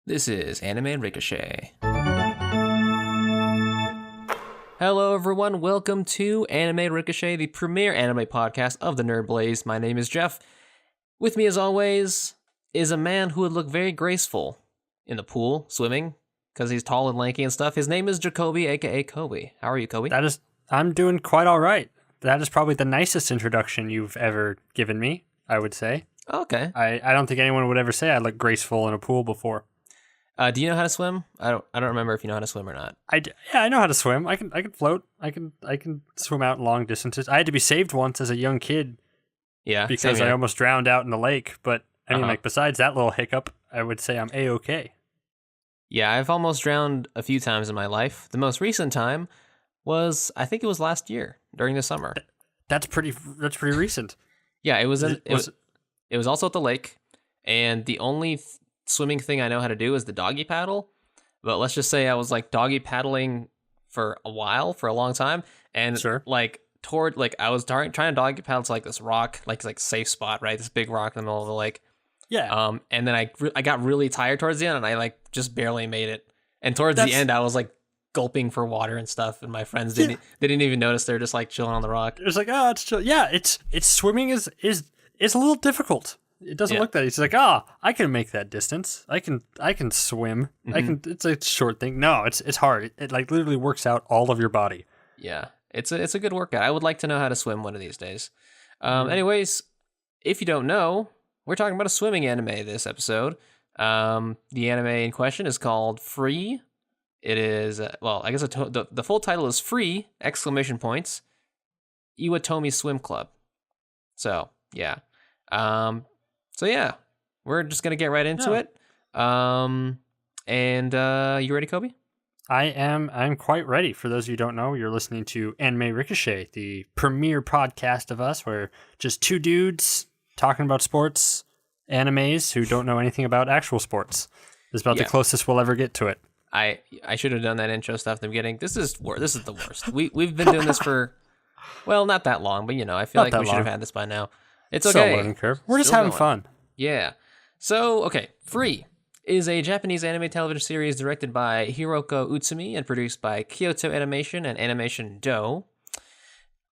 This is Anime Ricochet. Hello everyone, welcome to Anime Ricochet, the premier anime podcast of the Nerd Blaze. My name is Jeff. With me as always is a man who would look very graceful in the pool, swimming, because he's tall and lanky and stuff. His name is Jacoby, aka Kobe. How are you, Kobe? I'm doing quite all right. That is probably the nicest introduction you've ever given me, I would say. Okay. I don't think anyone would ever say I look graceful in a pool before. Do you know how to swim? I don't remember if you know how to swim or not. I know how to swim. I can float. I can swim out long distances. I had to be saved once as a young kid. Yeah, because I almost drowned out in the lake. But I mean, besides that little hiccup, I would say I'm A-okay. Yeah, I've almost drowned a few times in my life. The most recent time was, I think it was last year during the summer. That's pretty recent. Yeah, it was also at the lake, and the only swimming thing I know how to do is the doggy paddle. But let's just say I was like doggy paddling for a long time, and sure. I was trying to doggy paddle to like this rock, like safe spot, right? This big rock in the middle of the lake. Yeah. And then I got really tired towards the end, and I like just barely made it. And towards the end, I was like gulping for water and stuff, and my friends didn't even notice. They're just like chilling on the rock. It was like, oh, it's chill. Yeah, it's swimming is a little difficult. It doesn't look that easy. It's like, I can make that distance. I can swim. Mm-hmm. It's a short thing. No, it's hard. It like literally works out all of your body. Yeah. It's a good workout. I would like to know how to swim one of these days. Anyways, if you don't know, we're talking about a swimming anime this episode. The anime in question is called Free. It is, I guess the full title is Free! Iwatobi Swim Club. So, yeah. We're just going to get right into it. You ready, Kobe? I'm quite ready. For those of you who don't know, you're listening to Anime Ricochet, the premier podcast of us, where just two dudes talking about sports, animes who don't know anything about actual sports. It's about the closest we'll ever get to it. I should have done that intro stuff at the beginning. This is the worst. We've been doing this for, well, not that long, but I feel like we should have had this by now. It's okay. Learning curve. We're just having fun. Yeah. So, okay, Free is a Japanese anime television series directed by Hiroko Utsumi and produced by Kyoto Animation and Animation Do.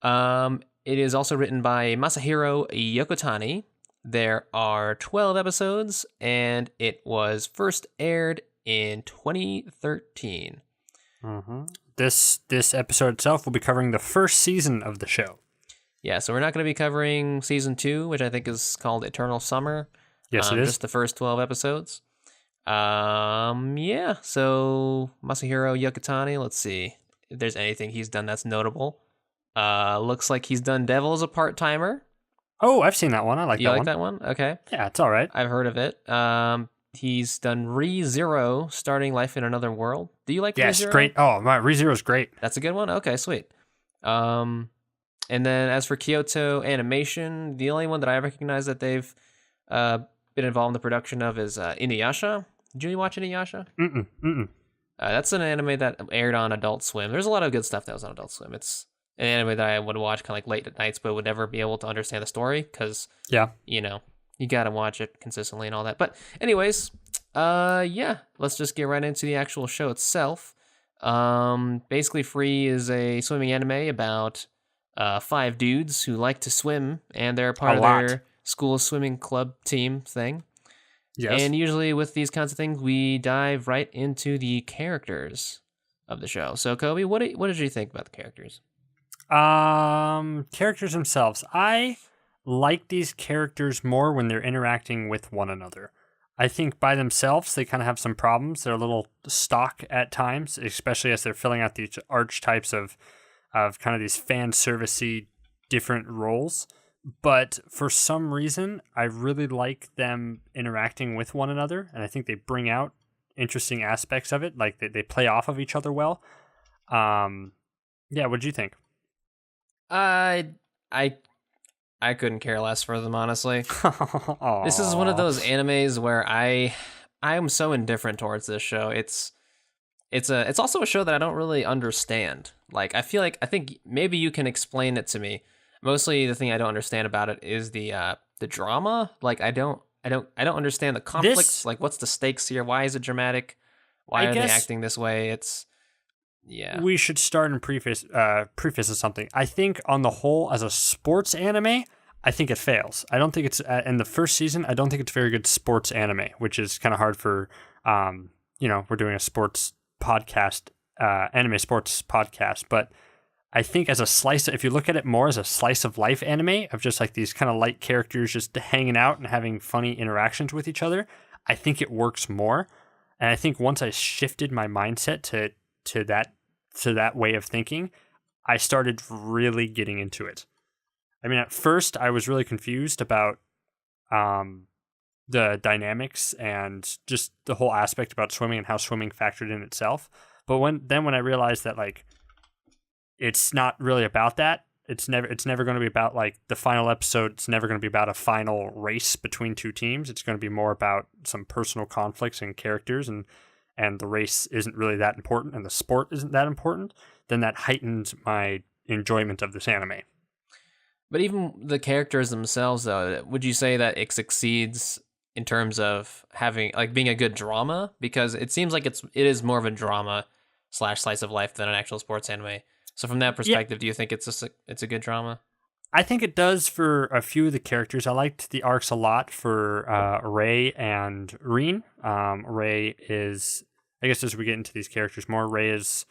It is also written by Masahiro Yokotani. There are 12 episodes, and it was first aired in 2013. Mm-hmm. This episode itself will be covering the first season of the show. Yeah, so we're not going to be covering season 2, which I think is called Eternal Summer. Yes, it is. Just the first 12 episodes. So Masahiro Yokotani, let's see if there's anything he's done that's notable. Looks like he's done Devil as a Part-Timer. Oh, I've seen that one. I like that one. You like that one? Okay. Yeah, it's all right. I've heard of it. He's done Re:Zero, Starting Life in Another World. Do you like Re:Zero? Yes, great. Oh, my Re:Zero's great. That's a good one? Okay, sweet. And then as for Kyoto Animation, the only one that I recognize that they've been involved in the production of is Inuyasha. Did you watch Inuyasha? Mm-mm. That's an anime that aired on Adult Swim. There's a lot of good stuff that was on Adult Swim. It's an anime that I would watch kind of like late at nights, but would never be able to understand the story because, you got to watch it consistently and all that. But anyways, let's just get right into the actual show itself. Basically, Free is a swimming anime about 5 dudes who like to swim, and they're part of their school swimming club team thing. Yes. And usually with these kinds of things, we dive right into the characters of the show. So, Kobe, what did you think about the characters? Characters themselves. I like these characters more when they're interacting with one another. I think by themselves, they kind of have some problems. They're a little stock at times, especially as they're filling out these archetypes of kind of these fan servicey different roles. But for some reason, I really like them interacting with one another, and I think they bring out interesting aspects of it. Like they play off of each other well. What'd you think? I couldn't care less for them, honestly. This is one of those animes where I am so indifferent towards this show. It's also a show that I don't really understand. Like I think maybe you can explain it to me. Mostly the thing I don't understand about it is the drama. Like I don't I don't understand the conflicts. Like, what's the stakes here? Why is it dramatic? Why are they acting this way? We should start and preface with something. I think on the whole, as a sports anime, I think it fails. I don't think it's in the first season. I don't think it's very good sports anime, which is kind of hard for we're doing a sports podcast, anime sports podcast. But I think as a slice, if you look at it more as a slice of life anime of just like these kind of light characters just hanging out and having funny interactions with each other, I think it works more. And I think once I shifted my mindset to that way of thinking, I started really getting into it. I mean, at first I was really confused about the dynamics and just the whole aspect about swimming and how swimming factored in itself. But when I realized that like it's not really about that, it's never going to be about like the final episode. It's never going to be about a final race between two teams. It's going to be more about some personal conflicts and characters, and the race isn't really that important and the sport isn't that important. Then that heightens my enjoyment of this anime. But even the characters themselves, though, would you say that it succeeds in terms of having like being a good drama? Because it seems like it is more of a drama / slice of life than an actual sports anime. So from that perspective, do you think it's a good drama? I think it does for a few of the characters. I liked the arcs a lot for Rei and Rin. Rei is, I guess as we get into these characters more, Rei is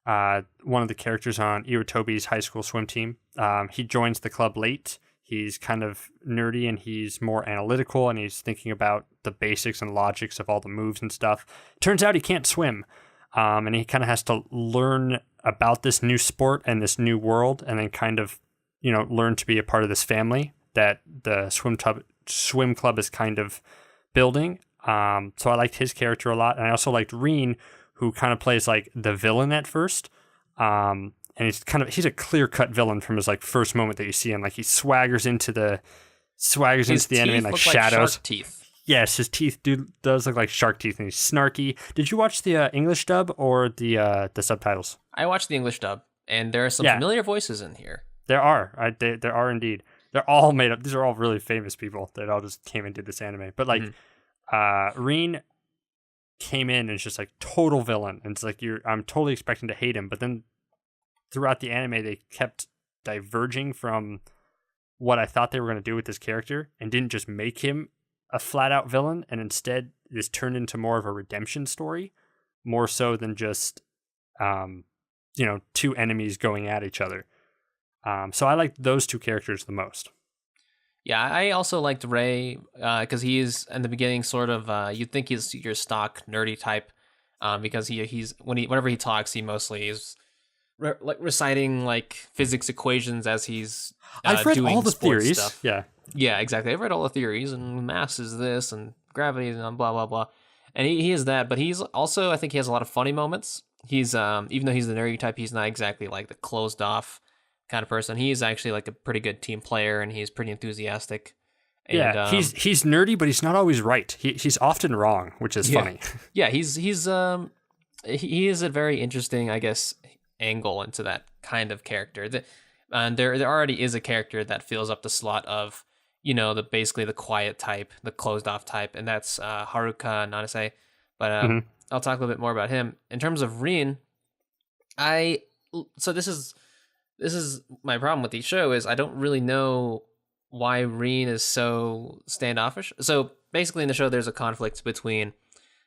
one of the characters on Iwatobi's high school swim team. He joins the club late. He's kind of nerdy and he's more analytical and he's thinking about the basics and logics of all the moves and stuff. Turns out he can't swim. And he kind of has to learn about this new sport and this new world and then kind of, learn to be a part of this family that the swim club is kind of building. So I liked his character a lot. And I also liked Rin, who kind of plays like the villain at first. And he's a clear-cut villain from his like first moment that you see him. Like he swaggers into the enemy in like shadows. Shark teeth. Yes, his teeth does look like shark teeth, and he's snarky. Did you watch the English dub or the subtitles? I watched the English dub, and there are some familiar voices in here. There are. There are indeed. They're all made up. These are all really famous people that all just came and did this anime. But like, Rin came in and it's just like total villain, and it's like I'm totally expecting to hate him, but then throughout the anime they kept diverging from what I thought they were going to do with this character, and didn't just make him a flat out villain, and instead this turned into more of a redemption story, more so than just two enemies going at each other. So I liked those two characters the most. Yeah, I also liked Rei because he's in the beginning sort of you'd think he's your stock nerdy type because whenever he talks he mostly is reciting like physics equations as he's I've read doing all the theories stuff. Yeah, exactly. I've read all the theories, and mass is this and gravity and blah blah blah, and he is that, but he's also, I think he has a lot of funny moments. He's even though he's the nerdy type, he's not exactly like the closed off kind of person. He's actually like a pretty good team player, and he's pretty enthusiastic. And, he's nerdy, but he's not always right. He's often wrong, which is funny. Yeah, he is a very interesting, I guess, angle into that kind of character. And there already is a character that fills up the slot of, basically the quiet type, the closed off type, and that's Haruka Nanase. But I'll talk a little bit more about him. In terms of Rin, so this is my problem with the show is I don't really know why Rin is so standoffish. So basically in the show there's a conflict between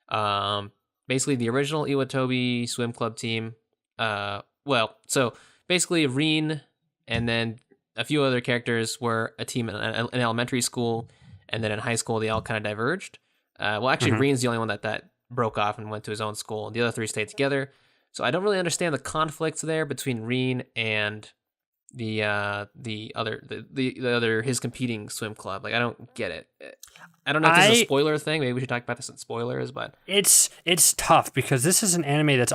basically the original Iwatobi Swim Club team. So basically Rin and then a few other characters were a team in elementary school, and then in high school they all kind of diverged. Rin's the only one that broke off and went to his own school, and the other three stayed together. So I don't really understand the conflicts there between Rin and the other his competing swim club. Like I don't get it. I don't know if this is a spoiler thing. Maybe we should talk about this in spoilers, but it's tough because this is an anime that's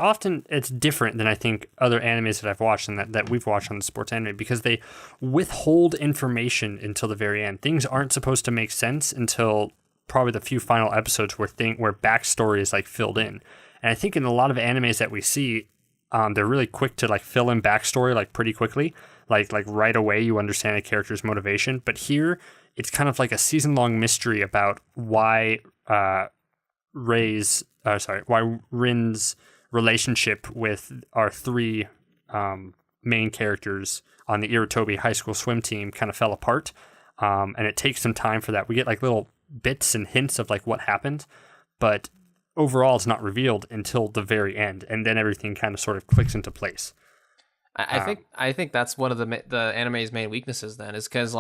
it's different than I think other animes that I've watched and that we've watched on the sports anime, because they withhold information until the very end. Things aren't supposed to make sense until probably the few final episodes where backstory is like filled in. And I think in a lot of animes that we see, they're really quick to like fill in backstory like pretty quickly. Like right away you understand a character's motivation. But here it's kind of like a season-long mystery about why why Rin's relationship with our three main characters on the Iwatobi high school swim team kind of fell apart. And it takes some time for that. We get like little bits and hints of like what happened, but overall it's not revealed until the very end, and then everything kind of sort of clicks into place. I think that's one of the anime's main weaknesses then, is because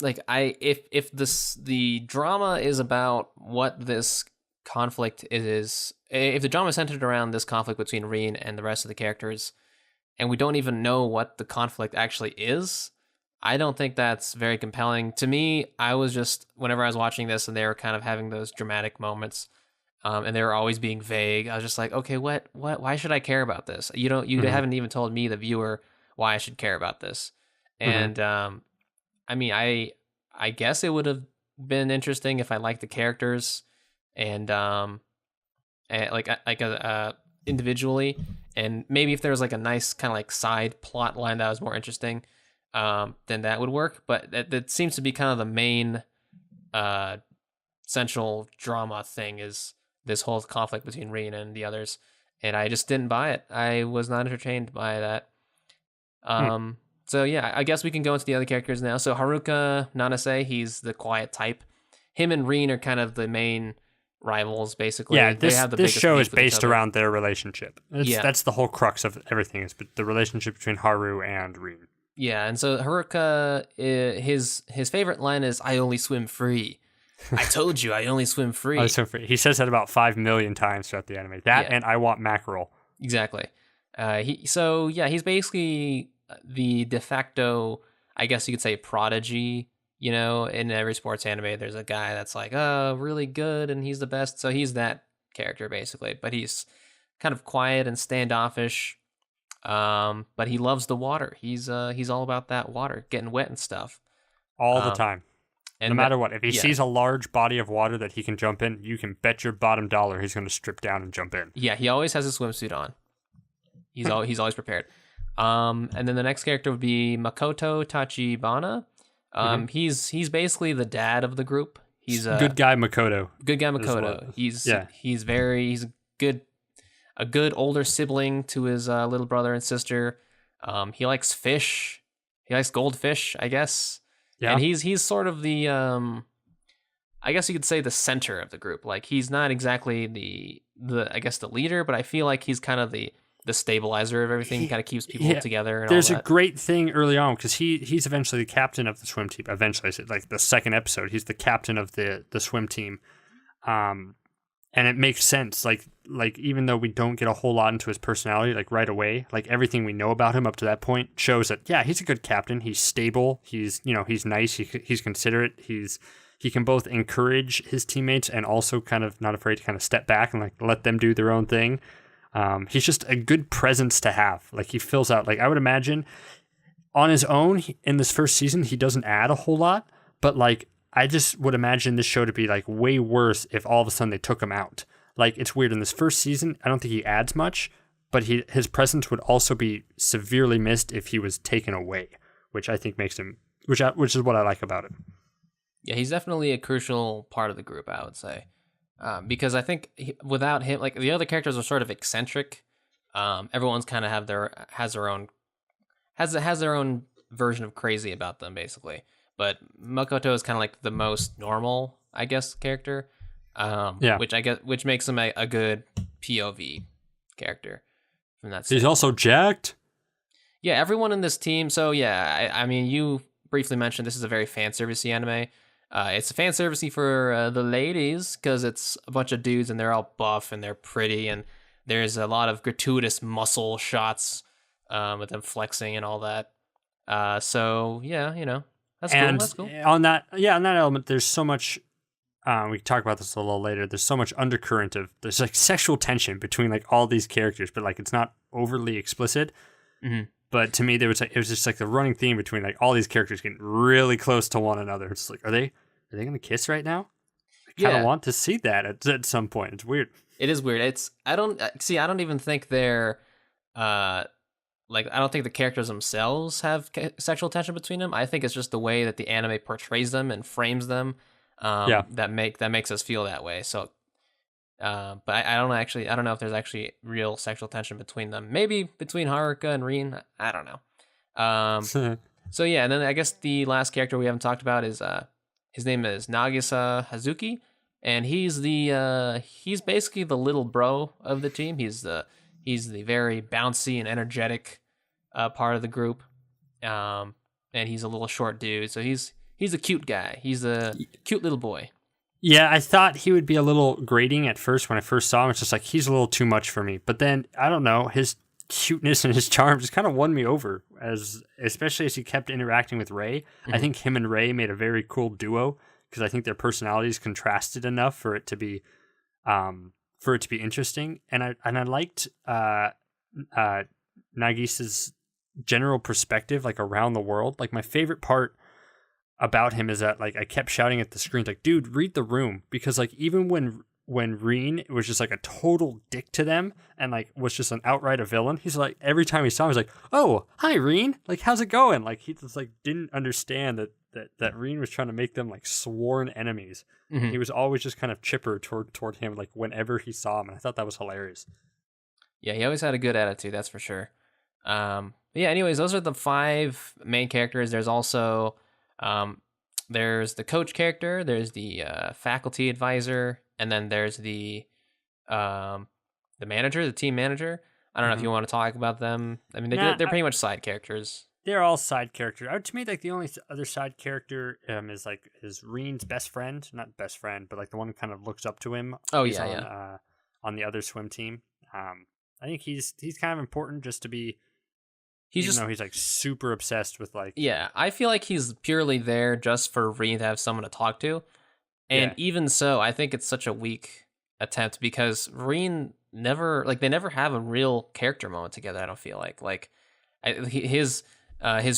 if the drama is about what this conflict is, if the drama is centered around this conflict between Rin and the rest of the characters, and we don't even know what the conflict actually is, I don't think that's very compelling. To me, I was just, whenever I was watching this and they were kind of having those dramatic moments, and they were always being vague, I was just like, okay, why should I care about this? You haven't even told me, the viewer, why I should care about this. And I mean, I guess it would have been interesting if I liked the characters and individually, and maybe if there was like a nice kind of like side plot line that was more interesting, then that would work. But that seems to be kind of the main central drama thing, is this whole conflict between Rin and the others, and I just didn't buy it. I was not entertained by that. So yeah, I guess we can go into the other characters now. So Haruka Nanase, he's the quiet type. Him and Rin are kind of the main rivals, basically. Yeah, this show is based around their relationship. That's the whole crux of everything, is the relationship between Haru and Rin. Yeah, and so Haruka, his favorite line is, "I only swim free." I told you, I only swim free. I swim free. He says that about 5 million times throughout the anime. And I want mackerel. Exactly. He's basically the de facto, I guess you could say, prodigy. You know, in every sports anime, there's a guy that's like, oh, really good, and he's the best. So he's that character, basically. But he's kind of quiet and standoffish. But he loves the water. He's all about that water, getting wet and stuff. All the time. And no matter what. If he sees a large body of water that he can jump in, you can bet your bottom dollar he's going to strip down and jump in. Yeah, he always has a swimsuit on. He's always prepared. And then the next character would be Makoto Tachibana. He's basically the dad of the group. He's a good guy Makoto. Good guy Makoto. He's a good older sibling to his little brother and sister. He likes fish. He likes goldfish, I guess. Yeah. And he's sort of the I guess you could say the center of the group. Like, he's not exactly the I guess the leader, but I feel like he's kind of the stabilizer of everything. He kind of keeps people together. And there's all that. A great thing early on, because he's eventually the captain of the swim team. Eventually, like the second episode, he's the captain of the swim team. And it makes sense. Like even though we don't get a whole lot into his personality, like right away, like everything we know about him up to that point shows that, yeah, he's a good captain. He's stable. He's nice. He's considerate. He can both encourage his teammates and also kind of not afraid to kind of step back and like let them do their own thing. He's just a good presence to have. Like, he fills out, like, I would imagine on his own in this first season, he doesn't add a whole lot, but like, I just would imagine this show to be like way worse if all of a sudden they took him out. Like, it's weird. In this first season, I don't think he adds much, but his presence would also be severely missed if he was taken away, which I think makes him, which is what I like about it. Yeah, he's definitely a crucial part of the group, I would say. Because I think without him, like, the other characters are sort of eccentric. Everyone's kind of has their own version of crazy about them, basically. But Makoto is kind of like the most normal, I guess, character. Which makes him a good POV character from that. He's also jacked. Yeah, everyone in this team. So yeah, I mean, you briefly mentioned this is a very fan servicey anime. It's a fan servicey for the ladies, because it's a bunch of dudes and they're all buff and they're pretty, and there's a lot of gratuitous muscle shots with them flexing and all that. So yeah, that's cool. On that element, there's so much. We can talk about this a little later. There's so much undercurrent of there's like sexual tension between like all these characters, but like it's not overly explicit. Mm-hmm. But to me, it was just like the running theme between like all these characters getting really close to one another. It's like, are they gonna kiss right now? I kind of want to see that at some point. It's weird. It is weird. I don't even think they're like I don't think the characters themselves have sexual tension between them. I think it's just the way that the anime portrays them and frames them that makes us feel that way. So but I don't actually, I don't know if there's actually real sexual tension between them. Maybe between Haruka and Rin. I don't know. So yeah, and then I guess the last character we haven't talked about is his name is Nagisa Hazuki, and he's basically the little bro of the team. He's the very bouncy and energetic part of the group, and he's a little short dude. So he's a cute guy. He's a cute little boy. Yeah, I thought he would be a little grating at first when I first saw him. It's just like, he's a little too much for me. But then, I don't know, his cuteness and his charm just kind of won me over, especially as he kept interacting with Ray. Mm-hmm. I think him and Ray made a very cool duo because I think their personalities contrasted enough for it to be interesting. And I liked Nagisa's general perspective, like around the world. Like, my favorite part about him is that, like, I kept shouting at the screen, like, dude, read the room, because like even when Rin was just like a total dick to them and like was just an outright a villain, he's like, every time he saw him, he's like, oh, hi Rin, like, how's it going? Like, he just like didn't understand that Rin was trying to make them like sworn enemies. Mm-hmm. He was always just kind of chipper toward him, like whenever he saw him, and I thought that was hilarious. Yeah, he always had a good attitude, that's for sure. Yeah, anyways, those are the 5 main characters. There's also there's the coach character, there's the faculty advisor, and then there's the manager, the team manager. I don't know if you want to talk about them. I mean, they're pretty much side characters. They're all side characters. To me, like, the only other side character is Rin's best friend, not best friend, but like the one who kind of looks up to him. Oh, he's on the other swim team. I think he's kind of important just to be. He's like super obsessed with, like... Yeah, I feel like he's purely there just for Rin to have someone to talk to. And even so, I think it's such a weak attempt because Rin they never have a real character moment together, I don't feel like. Like, his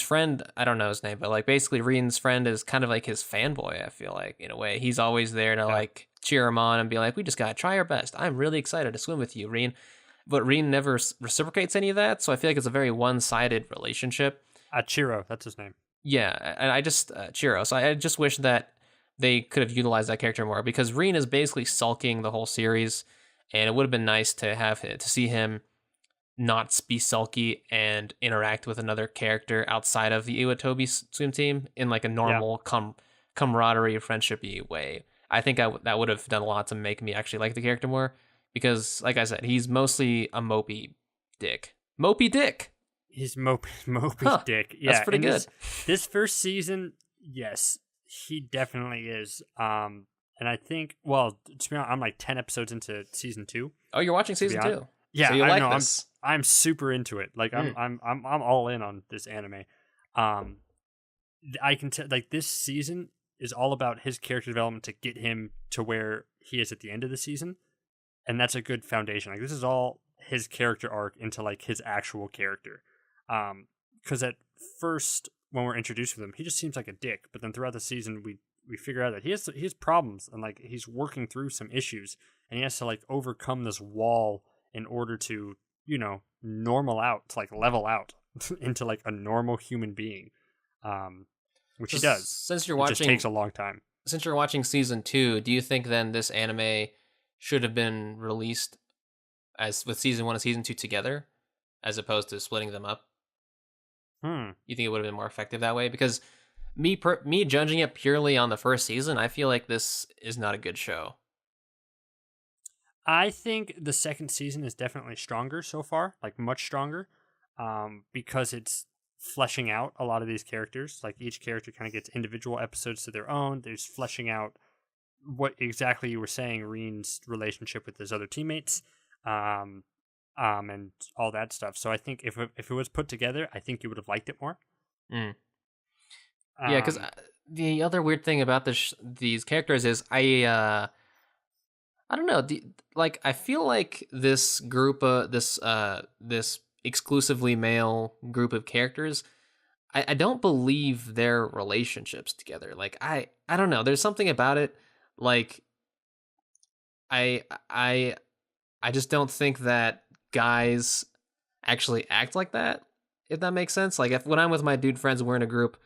friend, I don't know his name, but like basically Rin's friend is kind of like his fanboy, I feel like, in a way. He's always there to like cheer him on and be like, we just gotta try our best. I'm really excited to swim with you, Rin. But Rin never reciprocates any of that, so I feel like it's a very one-sided relationship. Chiro, that's his name. Yeah, and I just Chiro. So I just wish that they could have utilized that character more, because Rin is basically sulking the whole series, and it would have been nice to see him not be sulky and interact with another character outside of the Iwatobi swim team in like a normal camaraderie, friendship-y way. I think that would have done a lot to make me actually like the character more. Because, like I said, he's mostly a mopey dick. Mopey dick! He's mopey dick. Yeah, that's pretty good. This first season, yes, he definitely is. And I think, well, to be honest, I'm like 10 episodes into season 2. Oh, you're watching season 2? Yeah, so you like this. I'm super into it. Like, I'm all in on this anime. I can tell, like, this season is all about his character development to get him to where he is at the end of the season. And that's a good foundation. Like, this is all his character arc into like his actual character. Because at first, when we're introduced with him, he just seems like a dick. But then throughout the season, we figure out that he has problems, and like he's working through some issues, and he has to like overcome this wall in order to, normal out, to like level out into like a normal human being. Which he does. Since you're it watching, just takes a long time. Since you're watching season 2, do you think then this anime should have been released as with season 1 and season 2 together, as opposed to splitting them up? You think it would have been more effective that way? Because me judging it purely on the first season, I feel like this is not a good show. I think the second season is definitely stronger so far, like much stronger, because it's fleshing out a lot of these characters. Like, each character kind of gets individual episodes to their own. There's fleshing out what exactly you were saying, Rin's relationship with his other teammates, and all that stuff. So I think if it was put together, I think you would have liked it more. Yeah, because the other weird thing about these characters is I don't know. I feel like this group, this exclusively male group of characters, I don't believe their relationships together. Like, I don't know. There's something about it. Like, I just don't think that guys actually act like that. if that makes sense. Like if when I'm with my dude friends and we're in a group,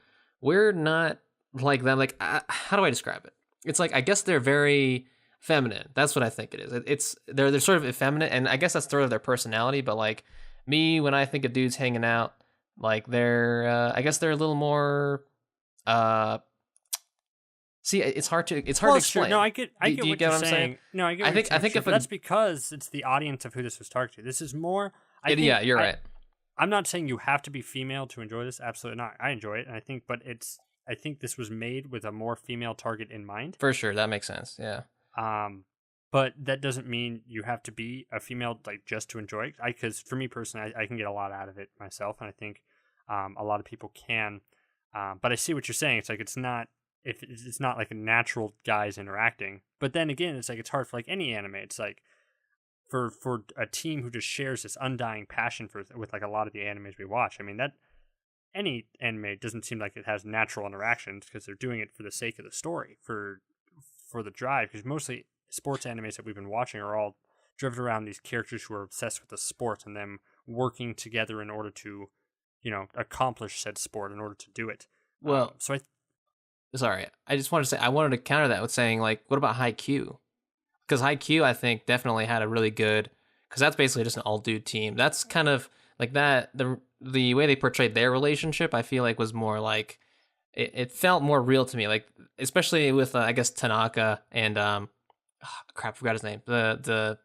we're not like them. Like how do I describe it? It's like I guess they're very feminine. That's what I think it is. They're sort of effeminate, and I guess that's sort of their personality. But like me, when I think of dudes hanging out, like they're I guess they're a little more. See, it's hard to explain. Sure. No, I get what you're saying. No, I get what you're saying. I think if that's because it's the audience of who this was targeted. This is more. Yeah, you're right. I'm not saying you have to be female to enjoy this. Absolutely not. I enjoy it, and I think this was made with a more female target in mind. For sure, that makes sense. Yeah. But that doesn't mean you have to be a female like just to enjoy it. Because for me personally, I can get a lot out of it myself, and I think a lot of people can. But I see what you're saying. It's like it's not like a natural guys interacting. But then again, it's like it's hard for like any anime. It's like for a team who just shares this undying passion with like a lot of the animes we watch. I mean that any anime doesn't seem like it has natural interactions because they're doing it for the sake of the story, for the drive. Because mostly sports animes that we've been watching are all driven around these characters who are obsessed with the sport and them working together in order to, accomplish said sport in order to do it. Well, sorry, I just wanted to say I wanted to counter that with saying like, what about Haikyuu? Because Haikyuu, I think, definitely had a really good, because that's basically just an all dude team. That's kind of like that. The way they portrayed their relationship, I feel like was more like it felt more real to me. Like especially with I guess Tanaka and crap, I forgot his name. The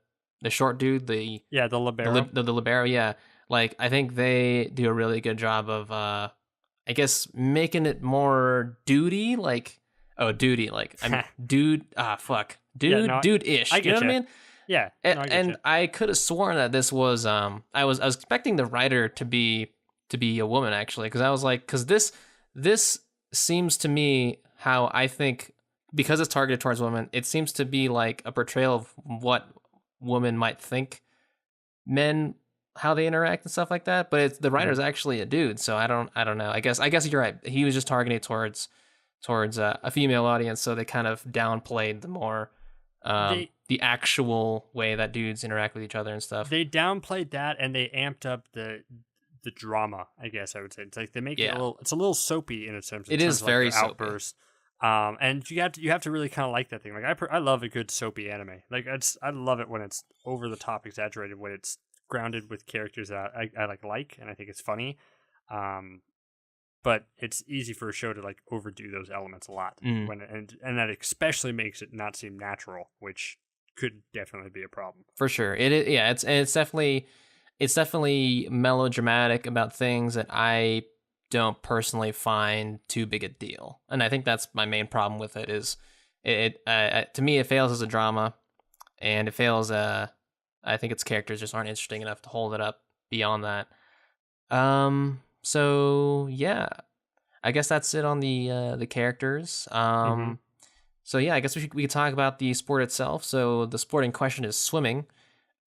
short dude, the libero, the libero. Yeah, like I think they do a really good job of I guess making it more duty, like duty, like I'm dude. Dude-ish. I get you know what I mean? Yeah, and I could have sworn that this was I was expecting the writer to be a woman actually, because I was like, because this seems to me how I think, because it's targeted towards women, it seems to be like a portrayal of what women might think men, how they interact and stuff like that. But the writer's actually a dude, so I don't know. I guess you're right. He was just targeted towards a female audience, so they kind of downplayed the more the actual way that dudes interact with each other and stuff. They downplayed that, and they amped up the drama, I guess I would say. It's like they make it it's a little soapy in a sense. It is very soapy. Outburst. And you have to really kind of like that thing. Like I love a good soapy anime. Like I love it when it's over the top, exaggerated, when it's grounded with characters that I like, and I think it's funny. But it's easy for a show to like overdo those elements a lot and that especially makes it not seem natural, which could definitely be a problem. For sure. It's definitely melodramatic about things that I don't personally find too big a deal. And I think that's my main problem with it is to me it fails as a drama, and it fails I think its characters just aren't interesting enough to hold it up beyond that. So yeah, I guess that's it on the characters. So yeah, I guess we could talk about the sport itself. So the sport in question is swimming.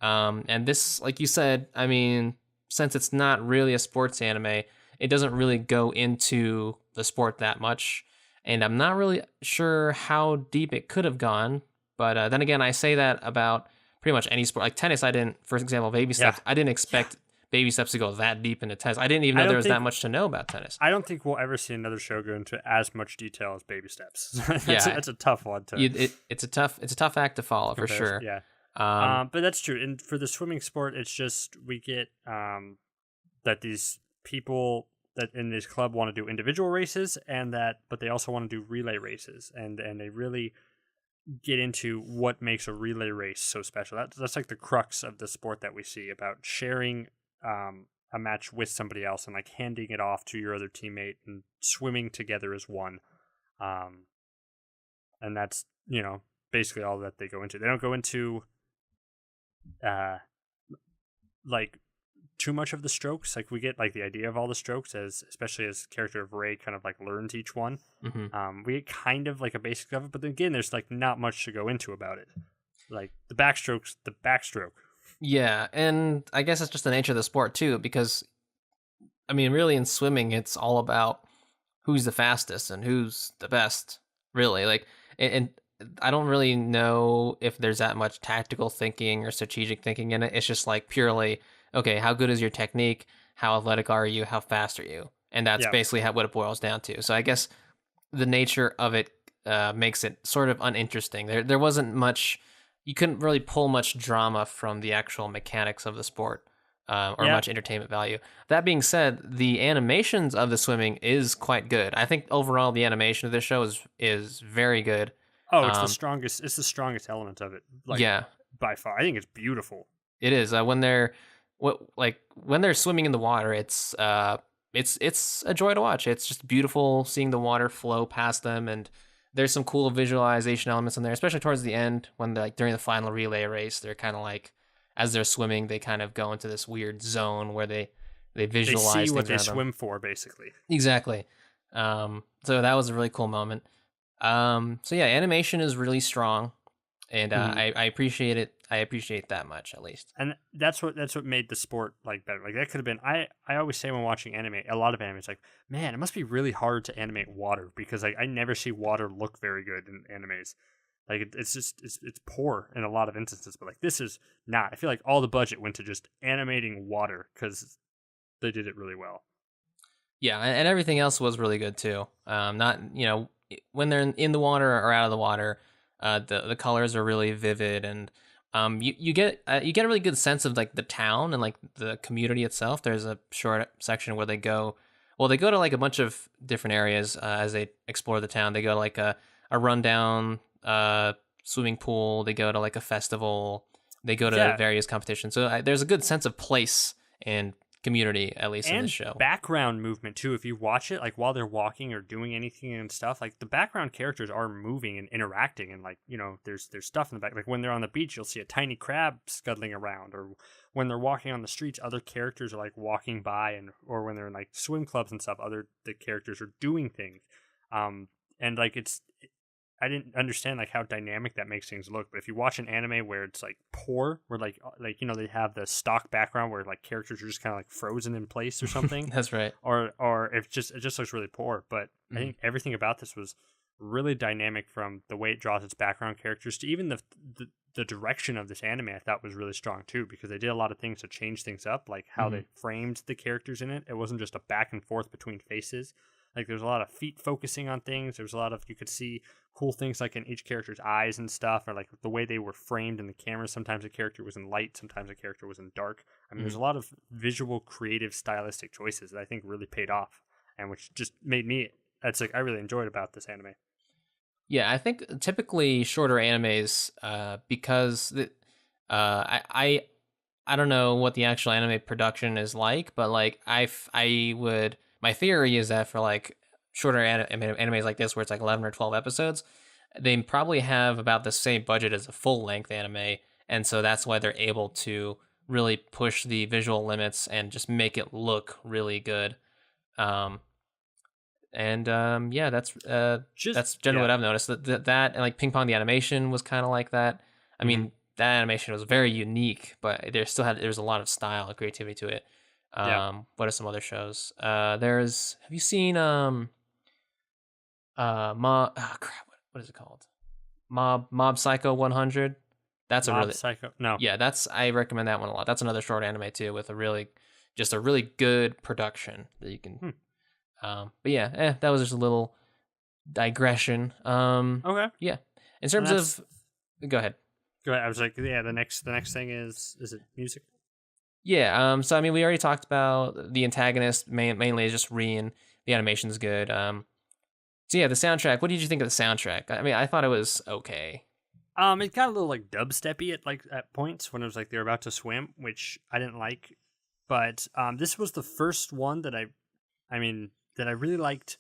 And this, like you said, I mean, since it's not really a sports anime, it doesn't really go into the sport that much. And I'm not really sure how deep it could have gone. But then again, I say that about pretty much any sport. Like tennis, for example, baby steps, I didn't expect baby steps to go that deep into tennis. I didn't even know there was that much to know about tennis. I don't think we'll ever see another show go into as much detail as baby steps. That's a tough one it's a tough act to follow for sure. Yeah. But that's true. And for the swimming sport, it's just we get that these people that in this club want to do individual races, but they also want to do relay races, and they really get into what makes a relay race so special. That's like the crux of the sport that we see, about sharing a match with somebody else and like handing it off to your other teammate and swimming together as one. And that's, basically all that they go into. They don't go into like too much of the strokes. Like we get like the idea of all the strokes, especially as character of Ray kind of like learns each one. We get kind of like a basic of it, but then again, there's like not much to go into about it. Like the backstroke. Yeah, and I guess it's just the nature of the sport too, because I mean, really in swimming, it's all about who's the fastest and who's the best, really. Like, and I don't really know if there's that much tactical thinking or strategic thinking in it. It's just like purely, okay, how good is your technique? how athletic are you, how fast are you, and that's basically what it boils down to. So I guess the nature of it makes it sort of uninteresting. There wasn't much. You couldn't really pull much drama from the actual mechanics of the sport or much entertainment value. That being said, the animations of the swimming is quite good. I think overall the animation of this show is very good. Oh, it's the strongest. It's the strongest element of it. By far. I think it's beautiful. It is. When they're swimming in the water, it's a joy to watch. It's just beautiful seeing the water flow past them, and there's some cool visualization elements in there, especially towards the end when during the final relay race, they're kind of like, as they're swimming, they kind of go into this weird zone where they visualize. They see what they swim for, basically. Exactly. So that was a really cool moment. So yeah, animation is really strong, and I appreciate it. I appreciate that much, at least. And that's what made the sport better. Like that could have been. I always say when watching anime, a lot of anime, it's like, man, it must be really hard to animate water because I never see water look very good in animes. Like it's just it's poor in a lot of instances. But like this is not. I feel like all the budget went to just animating water because they did it really well. Yeah, and everything else was really good too. Not when they're in the water or out of the water, the colors are really vivid, and you get a really good sense of like the town and like the community itself. There's a short section where they go to like a bunch of different areas as they explore the town. They go to like a rundown swimming pool. They go to like a festival. They go to various competitions. So there's a good sense of place and community, at least in the show. Background movement too. If you watch it like while they're walking or doing anything and stuff, like the background characters are moving and interacting, and like there's stuff in the back. Like when they're on the beach, you'll see a tiny crab scuttling around, or when they're walking on the streets, other characters are like walking by, or when they're in like swim clubs and stuff, the characters are doing things. And like I didn't understand like how dynamic that makes things look, but if you watch an anime where it's like poor, where like they have the stock background where like characters are just kind of like frozen in place or something. That's right. Or if it just looks really poor. But I think everything about this was really dynamic, from the way it draws its background characters to even the direction of this anime. I thought was really strong too, because they did a lot of things to change things up, like how they framed the characters in it. It wasn't just a back and forth between faces. Like there's a lot of feet focusing on things. There's a lot of, you could see cool things like in each character's eyes and stuff, or like the way they were framed in the camera. Sometimes a character was in light, sometimes a character was in dark. I mean, there's a lot of visual, creative, stylistic choices that I think really paid off, and which just made me, I really enjoyed about this anime. Yeah, I think typically shorter animes, because I don't know what the actual anime production is like, but like my theory is that for like shorter animes like this, where it's like 11 or 12 episodes, they probably have about the same budget as a full-length anime, and so that's why they're able to really push the visual limits and just make it look really good. Yeah, that's generally what I've noticed. That and like Ping Pong, the animation was kind of like that. I mean, that animation was very unique, but there's a lot of style and creativity to it. What are some other shows? Have you seen what is it called? Mob Psycho 100? That's Psycho. No. Yeah, I recommend that one a lot. That's another short anime too, with a really good production that you can. But yeah, that was just a little digression. Okay. Yeah. In terms of, go ahead. Go ahead. I was like, yeah. The next thing is it music? Yeah. So I mean, we already talked about the antagonist. Mainly is just Rian. The animation's good. So yeah, the soundtrack. What did you think of the soundtrack? I mean, I thought it was okay. It got a little like dubsteppy at points when it was like they were about to swim, which I didn't like. But this was the first one that I really liked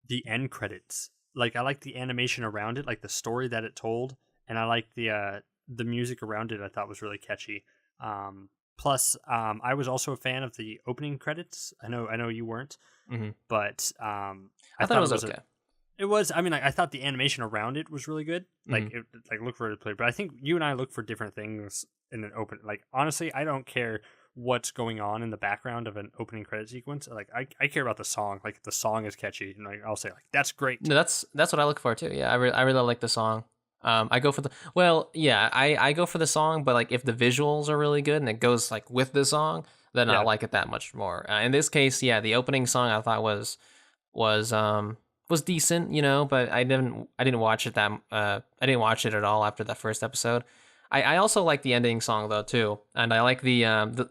the end credits. Like I liked the animation around it, like the story that it told, and I liked the music around it. I thought was really catchy. Plus, I was also a fan of the opening credits. I know you weren't, but I thought it was okay. It was. I mean, I thought the animation around it was really good. Like, it looked for it to play. But I think you and I look for different things in an open. Like, honestly, I don't care what's going on in the background of an opening credit sequence. Like, I care about the song. Like, if the song is catchy, and I'll say like, that's great. No, that's what I look for too. Yeah, I really like the song. I go for I go for the song, but like if the visuals are really good and it goes like with the song, then I Yeah. like it that much more. In this case, yeah, the opening song I thought was was decent, but I didn't watch it I didn't watch it at all after that first episode. I also like the ending song though too, and I like the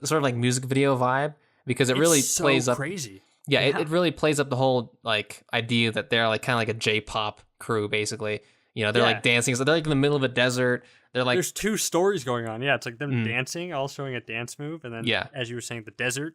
sort of like music video vibe because it It's really so plays up. crazy. Yeah, it really plays up the whole like idea that they're like kind of like a J-pop crew basically. They're like dancing. So they're like in the middle of a desert. They're like There's two stories going on. Yeah, it's like them mm, dancing, all showing a dance move, and then yeah, as you were saying, the desert.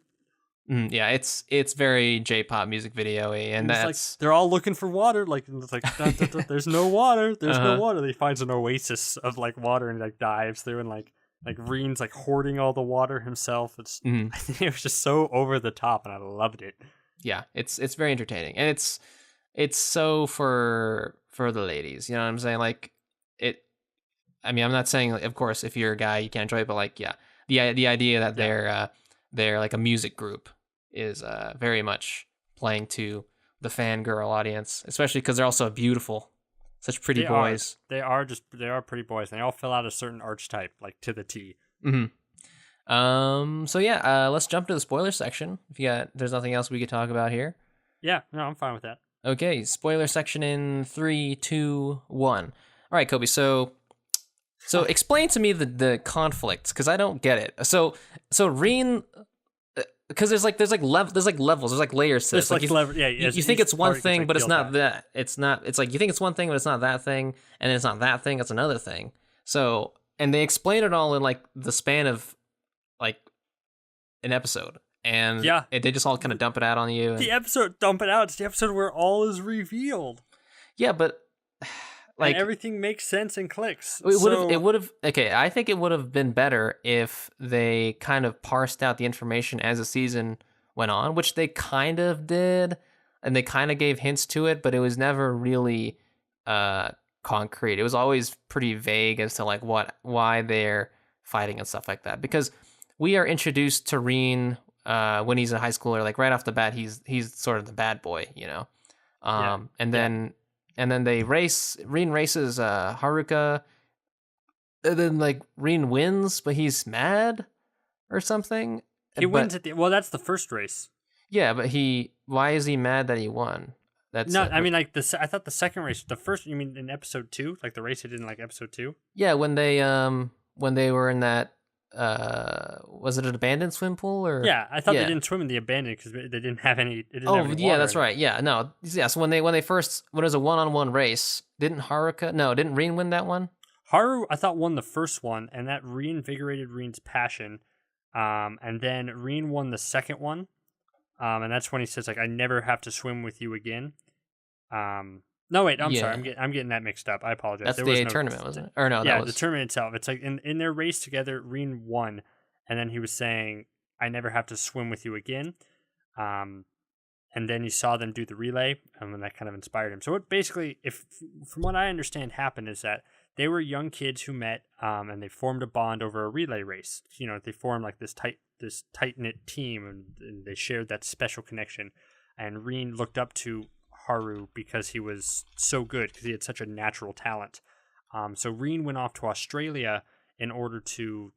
yeah. It's very J-pop music video-y, and And it's like that's they're all looking for water. Like it's like dun, dun, dun, there's no water. There's no uh-huh. water. He finds an oasis of like water and like dives through and like Reen's like hoarding all the water himself. It's I think it was just so over the top, and I loved it. Yeah, it's very entertaining, and it's so for the ladies. You know what I'm saying? Like it. I mean, I'm not saying, like, of course, if you're a guy, you can't enjoy it, but like, yeah, the idea that they're like a music group is very much playing to the fangirl audience, especially because they're also beautiful, such pretty boys. They are pretty boys. And they all fill out a certain archetype, like to the T. Mm-hmm. So yeah, let's jump to the spoiler section. There's nothing else we could talk about here. Yeah, no, I'm fine with that. Okay, spoiler section in 3, 2, 1. All right, Kobe. So explain to me the conflict because I don't get it. So Reen, because there's like levels, there's like layers to this. Like you think it's one thing, but it's not that. It's not. It's like you think it's one thing, but it's not that thing, and it's not that thing. It's another thing. So and they explain it all in like the span of like an episode, and they just all kind of dump it out on you. The episode dump it out. It's the episode where all is revealed. Yeah, but like and everything makes sense and clicks. It would have. Okay, I think it would have been better if they kind of parsed out the information as the season went on, which they kind of did, and they kind of gave hints to it, but it was never really concrete. It was always pretty vague as to like why they're fighting and stuff like that. Because we are introduced to Reen when he's a high schooler, like right off the bat, he's sort of the bad boy, and then. And then Reen races Haruka, and then like Reen wins, but he's mad or something. He wins at well, that's the first race. Yeah, but why is he mad that he won? That's no, I mean like I thought the second race, the first, you mean in episode 2, like the race he did in like episode 2? Yeah, when they were in that was it an abandoned swim pool or yeah I thought they didn't swim in the abandoned because they didn't have any that's right, yeah, no, yeah, so when it was a one-on-one race, didn't Reen win that one? Haru I thought won the first one, and that reinvigorated Reen's passion, and then Reen won the second one, and that's when he says like I never have to swim with you again. No, wait, I'm sorry. I'm getting that mixed up. I apologize. That's the tournament, wasn't it? Or no, that was... the tournament itself. It's like in their race together, Reen won, and then he was saying, I never have to swim with you again. And then you saw them do the relay, and then that kind of inspired him. So what basically, from what I understand, happened is that they were young kids who met, and they formed a bond over a relay race. They formed like this tight-knit team, and they shared that special connection. And Reen looked up to Haru because he was so good, because he had such a natural talent. So Reen went off to Australia in order to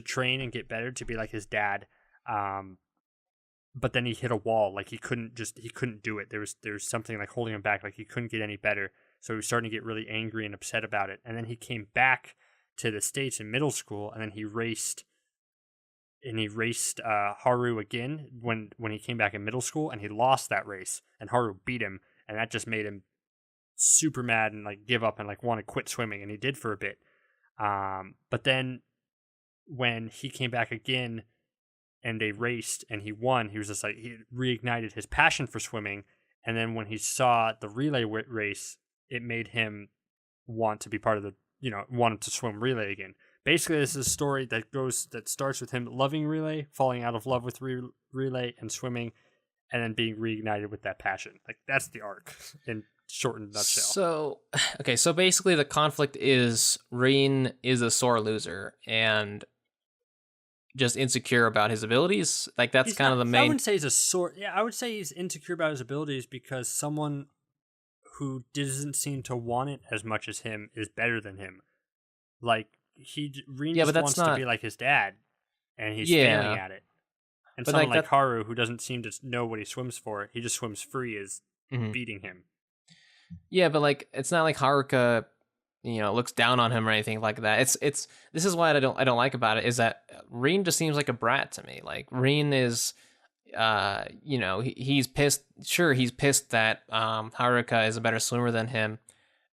train and get better, to be like his dad. But then he hit a wall. Like he couldn't do it. There was something like holding him back. Like he couldn't get any better. So he was starting to get really angry and upset about it. And then he came back to the States in middle school, and then he raced Haru again when he came back in middle school, and he lost that race, and Haru beat him. And that just made him super mad and like give up and like want to quit swimming. And he did for a bit. But then when he came back again and they raced and he won, he was just like, he reignited his passion for swimming. And then when he saw the relay race, it made him want to be part of wanted to swim relay again. Basically, this is a story that starts with him loving relay, falling out of love with relay and swimming, and then being reignited with that passion. Like, that's the arc in shortened nutshell. So basically the conflict is Reen is a sore loser and just insecure about his abilities. Like, that's the main... I wouldn't say he's I would say he's insecure about his abilities because someone who doesn't seem to want it as much as him is better than him. Like, Rin just wants to be like his dad, and he's failing at it. And someone like Haru, who doesn't seem to know what he swims for, he just swims free, is beating him. Yeah, but like, it's not like Haruka, looks down on him or anything like that. This is what I don't like about it, is that Rin just seems like a brat to me. Like, Rin is, he's pissed. Sure, he's pissed that Haruka is a better swimmer than him,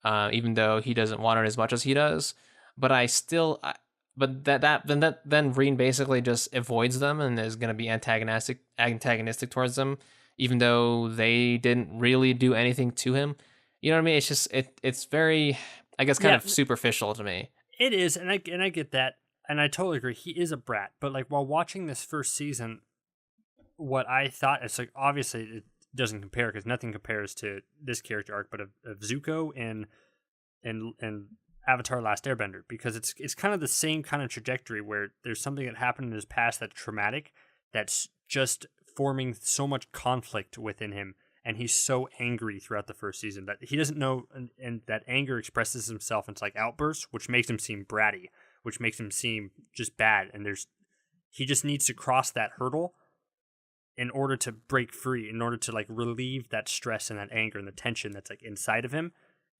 even though he doesn't want it as much as he does. But then Rin basically just avoids them and is going to be antagonistic towards them, even though they didn't really do anything to him. You know what I mean? It's just it's very, I guess, kind of superficial to me. It is, and I get that, and I totally agree. He is a brat, but like, while watching this first season, what I thought, it's like, obviously it doesn't compare because nothing compares to this character arc, but of Zuko and Avatar: Last Airbender, because it's kind of the same kind of trajectory where there's something that happened in his past that's traumatic, that's just forming so much conflict within him, and he's so angry throughout the first season that he doesn't know, and that anger expresses himself into like outbursts, which makes him seem bratty, which makes him seem just bad, and he just needs to cross that hurdle in order to break free, in order to like relieve that stress and that anger and the tension that's like inside of him.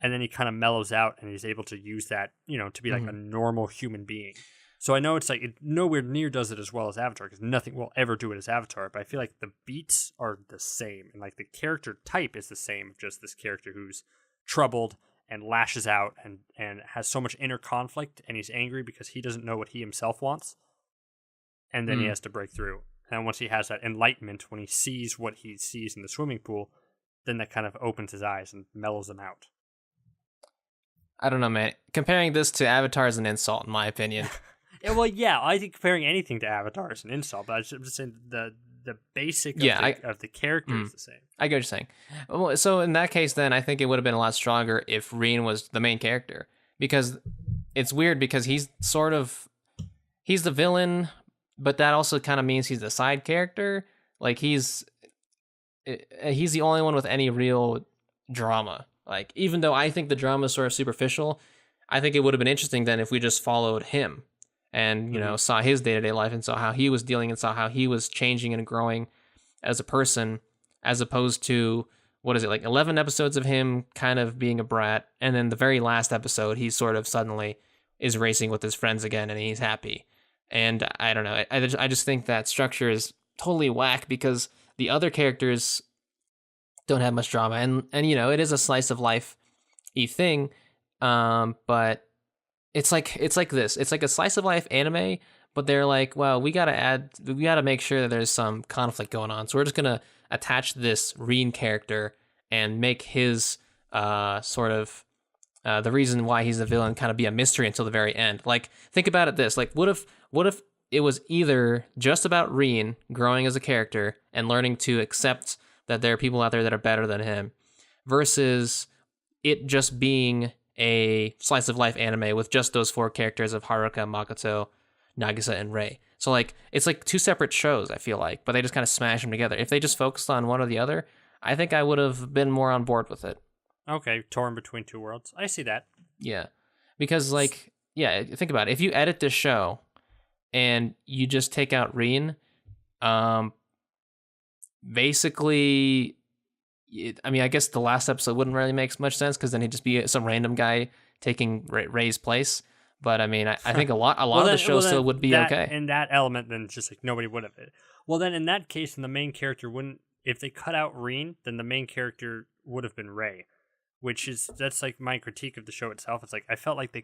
And then he kind of mellows out and he's able to use that, to be like a normal human being. So I know it's like, it nowhere near does it as well as Avatar, because nothing will ever do it as Avatar, but I feel like the beats are the same. And like the character type is the same, just this character who's troubled and lashes out and has so much inner conflict, and he's angry because he doesn't know what he himself wants. And then he has to break through. And once he has that enlightenment, when he sees what he sees in the swimming pool, then that kind of opens his eyes and mellows him out. I don't know, man. Comparing this to Avatar is an insult, in my opinion. I think comparing anything to Avatar is an insult, but I'm just saying the basic of the character is the same. I get what you're saying. Well, so in that case, then I think it would have been a lot stronger if Rin was the main character, because it's weird because he's the villain, but that also kind of means he's the side character. Like, he's the only one with any real drama. Like, even though I think the drama is sort of superficial, I think it would have been interesting then if we just followed him and, saw his day-to-day life and saw how he was dealing and saw how he was changing and growing as a person, as opposed to, 11 episodes of him kind of being a brat. And then the very last episode, he sort of suddenly is racing with his friends again and he's happy. And I don't know. I just think that structure is totally whack because the other characters don't have much drama, and it is a slice of life-y thing, but it's like this. It's like a slice of life anime, but they're like, well, we gotta make sure that there's some conflict going on, so we're just gonna attach this Rin character and make his the reason why he's the villain kind of be a mystery until the very end. Like, think about it this: like, what if it was either just about Rin growing as a character and learning to accept that there are people out there that are better than him, versus it just being a slice of life anime with just those four characters of Haruka, Makoto, Nagisa, and Rei. So like, it's like two separate shows, I feel like, but they just kind of smash them together. If they just focused on one or the other, I think I would have been more on board with it. Okay, torn between two worlds. I see that. Yeah, because like, think about it. If you edit this show and you just take out Rin, basically, I guess the last episode wouldn't really make much sense because then he'd just be some random guy taking Ray's place. But I mean, I think a lot of the show still would be okay. In that element, then just like nobody would have it. Well, then in that case, then the main character wouldn't. If they cut out Rin, then the main character would have been Ray, that's like my critique of the show itself. It's like I felt like they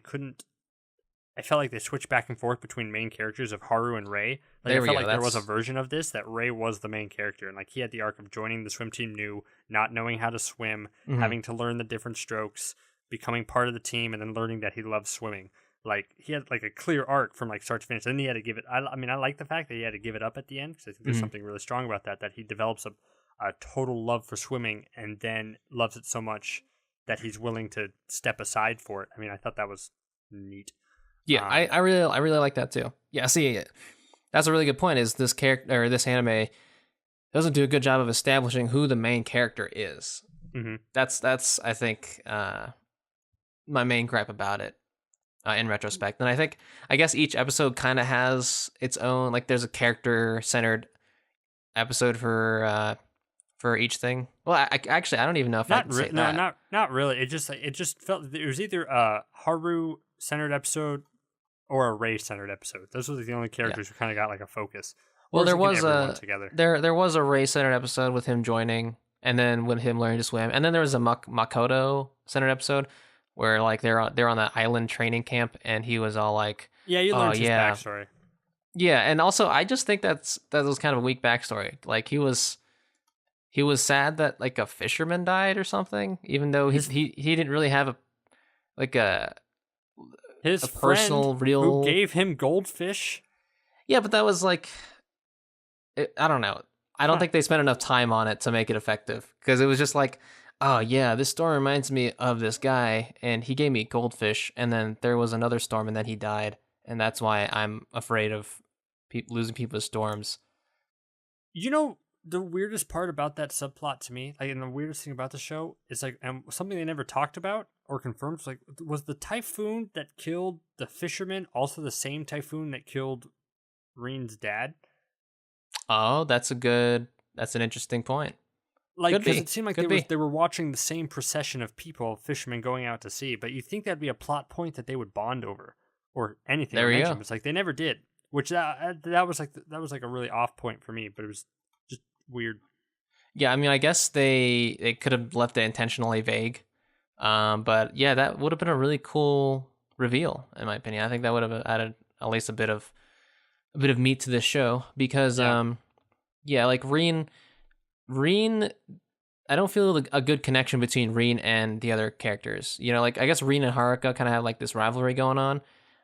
switched back and forth between main characters of Haru and Ray. Like, I felt like there was a version of this that Ray was the main character, and like he had the arc of joining the swim team new, not knowing how to swim, having to learn the different strokes, becoming part of the team, and then learning that he loves swimming. Like, he had like a clear arc from like start to finish. Then he had to give it. I like the fact that he had to give it up at the end, because I think there's something really strong about that he develops a total love for swimming and then loves it so much that he's willing to step aside for it. I mean, I thought that was neat. Yeah, I really like that too. Yeah, see, that's a really good point. Is this character or this anime doesn't do a good job of establishing who the main character is. That's I think my main gripe about it in retrospect. And I guess each episode kind of has its own, like there's a character centered episode for each thing. Well, I actually I don't even know if I can say that. No, not really. It just felt it was either a Haru centered episode or a Ray centered episode. Those were the only characters who kind of got like a focus. Well, there was a Ray centered episode with him joining, and then with him learning to swim, and then there was a Makoto centered episode where like they're on that island training camp, and he was all like, "Yeah, you learned his backstory." Yeah, and also I just think that was kind of a weak backstory. Like he was sad that like a fisherman died or something, even though he didn't really have his a personal real who gave him goldfish. Yeah, but that was like, I don't know. I don't think they spent enough time on it to make it effective, because it was just like, oh yeah, this storm reminds me of this guy, and he gave me goldfish, and then there was another storm, and then he died, and that's why I'm afraid of losing people to storms. You know, the weirdest part about that subplot to me, like, and the weirdest thing about the show is like, something they never talked about or confirmed, was the typhoon that killed the fisherman also the same typhoon that killed Reen's dad? Oh, that's an interesting point. Like, because it seemed like they were watching the same procession of people, fishermen going out to sea, but you'd think that'd be a plot point that they would bond over or anything. There you go. It's like they never did, which that was like a really off point for me, but it was just weird. Yeah, I mean, I guess they could have left it intentionally vague, but yeah, that would have been a really cool reveal, in my opinion. I think that would have added at least a bit of meat to this show, because like Reen, I don't feel a good connection between Reen and the other characters. You know, like I guess Reen and Haruka kind of have like this rivalry going on,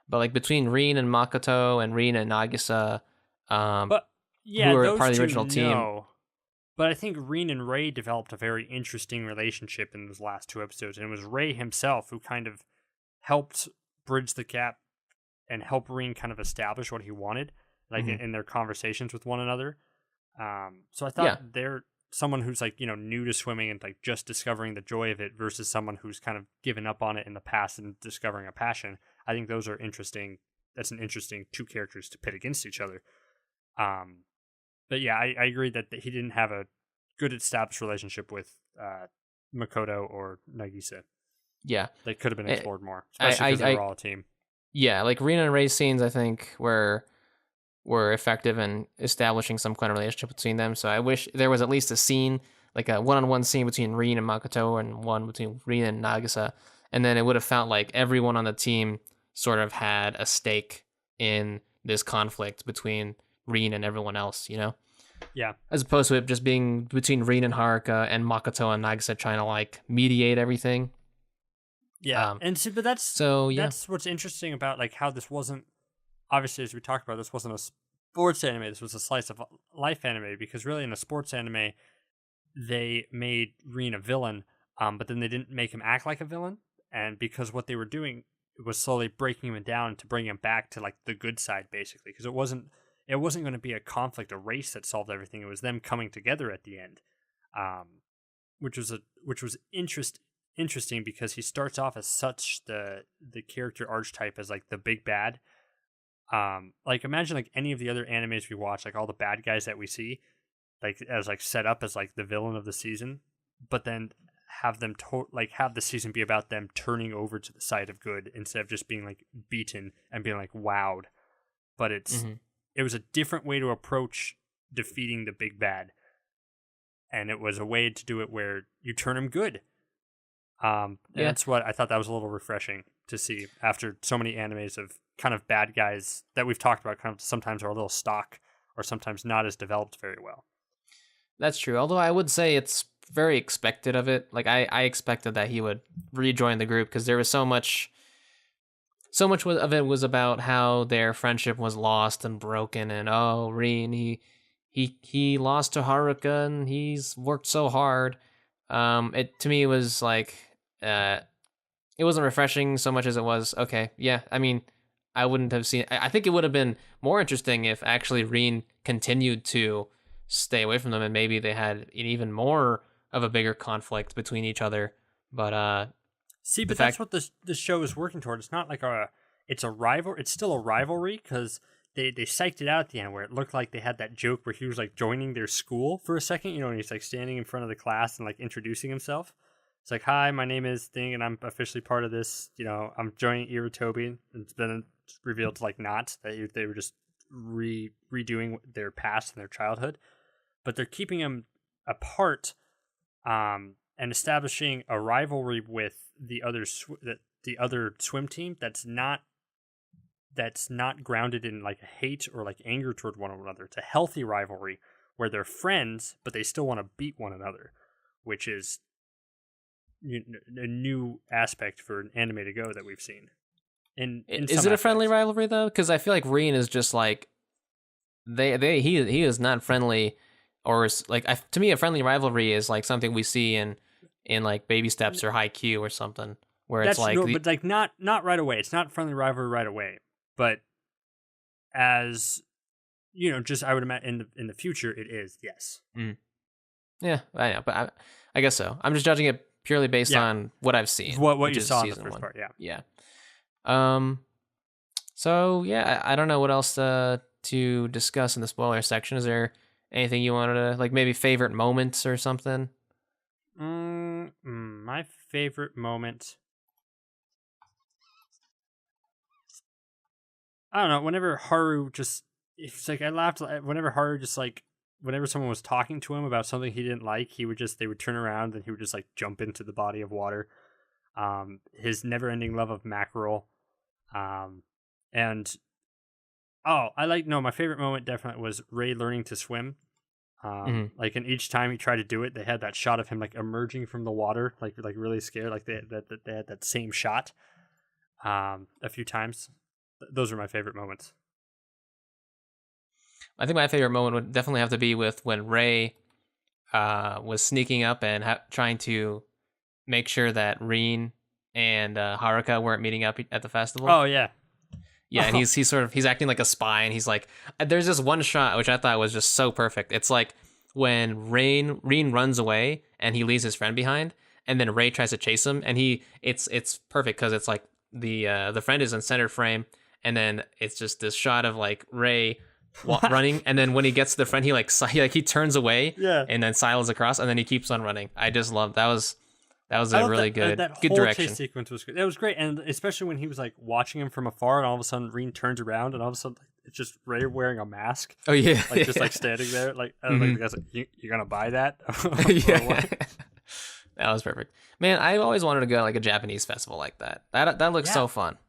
but like between Reen and Makoto and Reen and Nagisa, who are part of the original team. But I think Reen and Ray developed a very interesting relationship in those last two episodes, and it was Ray himself who kind of helped bridge the gap and help Reen kind of establish what he wanted, like in their conversations with one another. So I thought they're someone who's like, you know, new to swimming and like just discovering the joy of it versus someone who's kind of given up on it in the past and discovering a passion. I think those are interesting. That's an interesting two characters to pit against each other. But yeah, I agree that he didn't have a good established relationship with Makoto or Nagisa. Yeah. They could have been explored more, especially because they were all a team. Yeah, like Reen and Ray's scenes, I think, were effective in establishing some kind of relationship between them. So I wish there was at least a scene, like a one-on-one scene between Reen and Makoto, and one between Reen and Nagisa. And then it would have felt like everyone on the team sort of had a stake in this conflict between Reen and everyone else, you know? Yeah. As opposed to it just being between Reen and Haruka and Makoto and Nagisa trying to like mediate everything. Yeah. But that's what's interesting about like how this wasn't, obviously, as we talked about, this wasn't a sports anime. This was a slice of life anime, because really in a sports anime, they made Reen a villain, but then they didn't make him act like a villain. And because what they were doing was slowly breaking him down to bring him back to like the good side, basically, because it wasn't going to be a conflict, a race that solved everything. It was them coming together at the end, which was interesting because he starts off as such the character archetype as like the big bad. Like imagine like any of the other animes we watch, like all the bad guys that we see, like as like set up as like the villain of the season, but then have them have the season be about them turning over to the side of good instead of just being like beaten and being like wowed. But it was a different way to approach defeating the big bad, and it was a way to do it where you turn him good. That's what I thought that was a little refreshing to see after so many animes of kind of bad guys that we've talked about kind of sometimes are a little stock or sometimes not as developed very well. That's true. Although I would say it's very expected of it. Like I expected that he would rejoin the group because there was so much of it was about how their friendship was lost and broken, and Reen, he lost to Haruka and he's worked so hard. It to me was like it wasn't refreshing so much as it was okay. Yeah, I mean, I wouldn't have seen. I think it would have been more interesting if actually Reen continued to stay away from them, and maybe they had an even more of a bigger conflict between each other. But see, but that's what the show is working toward. It's not like it's a rival. It's still a rivalry because they psyched it out at the end where it looked like they had that joke where he was like joining their school for a second, you know, and he's like standing in front of the class and like introducing himself. It's like, hi, my name is Thing, and I'm officially part of this. You know, I'm joining Iwatobi. It's been revealed to like not that they were just redoing their past and their childhood, but they're keeping them apart, and establishing a rivalry with the other swim team that's not grounded in like hate or like anger toward one another. It's a healthy rivalry where they're friends, but they still want to beat one another, which is a new aspect for an anime to go that we've seen. Is it a friendly rivalry though? Because I feel like Reen is just like he is not friendly, or like to me a friendly rivalry is like something we see in like Baby Steps or Haikyuu or something where it's like but like not right away. It's not friendly rivalry right away, but as you know, just I would imagine in the future it is. Yes. Mm. Yeah, I know, but I guess so. I'm just judging it purely based on what I've seen. What you saw in the first part, yeah. So yeah, I don't know what else to discuss in the spoiler section. Is there anything you wanted to like, maybe favorite moments or something? My favorite moment. I don't know. Whenever Haru it's like I laughed whenever Haru just like. Whenever someone was talking to him about something he didn't like, they would turn around and he would just like jump into the body of water. His never-ending love of mackerel, and my favorite moment definitely was Ray learning to swim. Like, and each time he tried to do it, they had that shot of him like emerging from the water, like really scared. Like they had that same shot, a few times. Those are my favorite moments. I think my favorite moment would definitely have to be with when Ray was sneaking up and trying to make sure that Reen and Haruka weren't meeting up at the festival. Oh yeah, yeah, and he's acting like a spy, and he's like, there's this one shot which I thought was just so perfect. It's like when Reen runs away and he leaves his friend behind, and then Ray tries to chase him, and it's perfect because it's like the friend is in center frame, and then it's just this shot of like Ray running, and then when he gets to the front, he turns away, and then silos across, and then he keeps on running. I just love that was a really good whole direction. Chase sequence was good. It was great, and especially when he was like watching him from afar, and all of a sudden Reen turns around, and all of a sudden it's just Ray wearing a mask. Oh yeah, like just like standing there, like like the guy's like, "You gonna buy that?" Yeah, that was perfect. Man, I always wanted to go to like a Japanese festival like that. That looks so fun.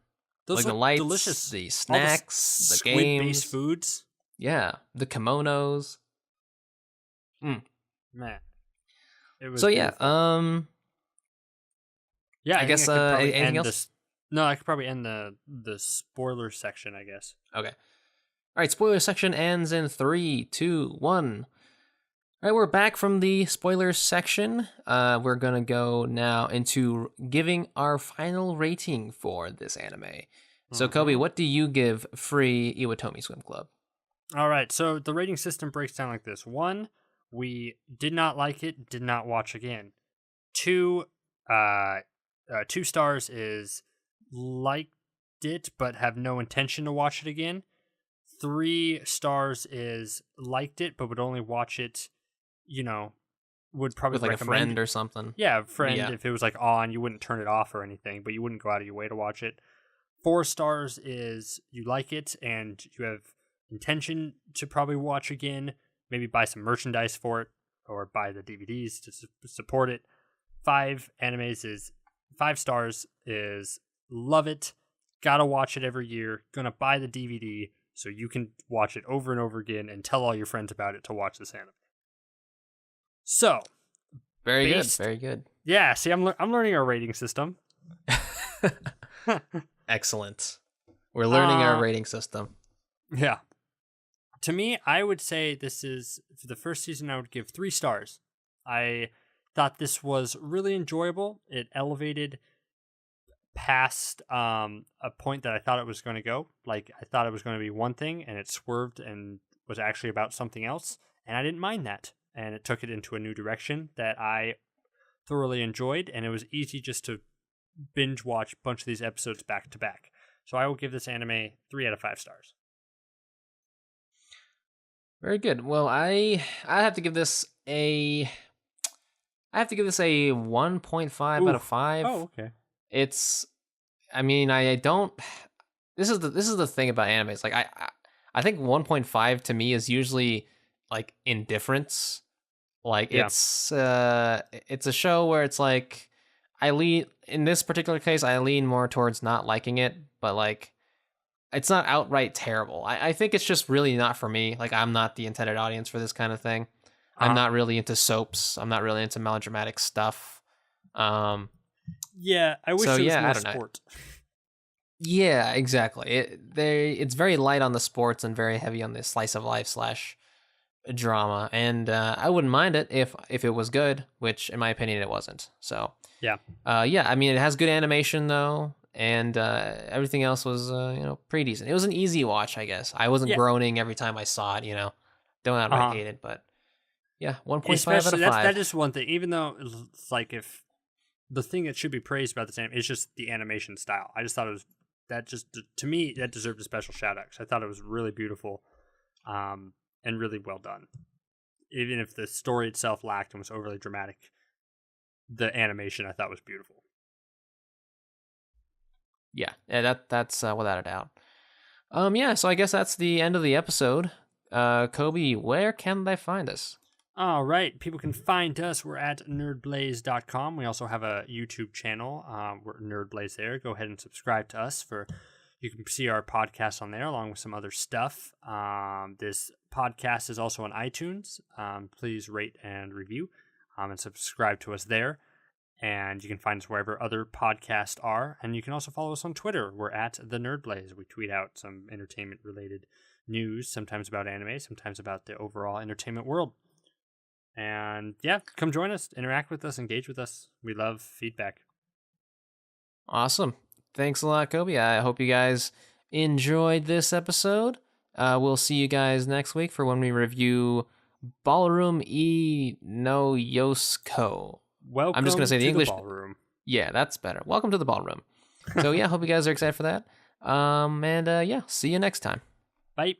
Those like the lights, delicious, the snacks, the games, squid-based foods. Yeah, the kimonos. Man, it was so beautiful. I guess anything else? No, I could probably end the spoiler section, I guess. Okay. All right, spoiler section ends in 3, 2, 1. All right, we're back from the spoilers section. We're gonna go now into giving our final rating for this anime. So, Kobe, what do you give Free Iwatobi Swim Club? All right, so the rating system breaks down like this. 1, we did not like it, did not watch again. 2, 2 stars is liked it, but have no intention to watch it again. 3 stars is liked it, but would only watch it, would probably with like recommend a friend or something. Yeah, a friend. Yeah. If it was like on, you wouldn't turn it off or anything, but you wouldn't go out of your way to watch it. 4 stars is you like it and you have intention to probably watch again, maybe buy some merchandise for it or buy the DVDs to support it. 5 stars is love it, gotta watch it every year, gonna buy the DVD so you can watch it over and over again and tell all your friends about it to watch this anime. So, very good. Yeah, see, I'm learning our rating system. Excellent. We're learning our rating system. Yeah. To me, I would say this is, for the first season, I would give 3 stars. I thought this was really enjoyable. It elevated past a point that I thought it was going to go. Like, I thought it was going to be one thing, and it swerved and was actually about something else, and I didn't mind that. and it took it into a new direction that I thoroughly enjoyed, and it was easy just to binge watch a bunch of these episodes back to back. So I will give this anime 3 out of 5 stars. Very good. Well, I have to give this a 1.5 out of 5. Oh, okay. It's, I mean, I don't. This is the thing about animes. Like I think 1.5 to me is usually like indifference. Like it's a show where it's like in this particular case I lean more towards not liking it, but like it's not outright terrible. I think it's just really not for me. Like I'm not the intended audience for this kind of thing. I'm not really into soaps. I'm not really into melodramatic stuff. Yeah, I wish it was more sport. Yeah, exactly. It's very light on the sports and very heavy on the slice of life / drama, and I wouldn't mind it if it was good, which in my opinion it wasn't. So yeah. I mean, it has good animation though, and everything else was pretty decent. It was an easy watch, I guess. I wasn't groaning every time I saw it. Don't outright hate it, but yeah, 1.5 out of 5. That is one thing. Even though it's like, if the thing that should be praised about this anime is just the animation style, I just thought it was to me that deserved a special shout out. 'Cause I thought it was really beautiful, and really well done. Even if the story itself lacked and was overly dramatic, the animation I thought was beautiful. Yeah, that's without a doubt. So I guess that's the end of the episode. Kobe, where can they find us? All right, people can find us. We're at nerdblaze.com. We also have a YouTube channel. We're Nerdblaze there. Go ahead and subscribe to us. You can see our podcast on there along with some other stuff. This podcast is also on iTunes. Please rate and review and subscribe to us there. And you can find us wherever other podcasts are. And you can also follow us on Twitter. We're at the Nerdblaze. We tweet out some entertainment-related news, sometimes about anime, sometimes about the overall entertainment world. And yeah, come join us, interact with us, engage with us. We love feedback. Awesome. Thanks a lot, Kobe. I hope you guys enjoyed this episode. We'll see you guys next week for when we review Ballroom no Yosuko. Welcome I'm just going to say the English ballroom. Yeah, that's better. Welcome to the ballroom. So yeah, hope you guys are excited for that. And see you next time. Bye.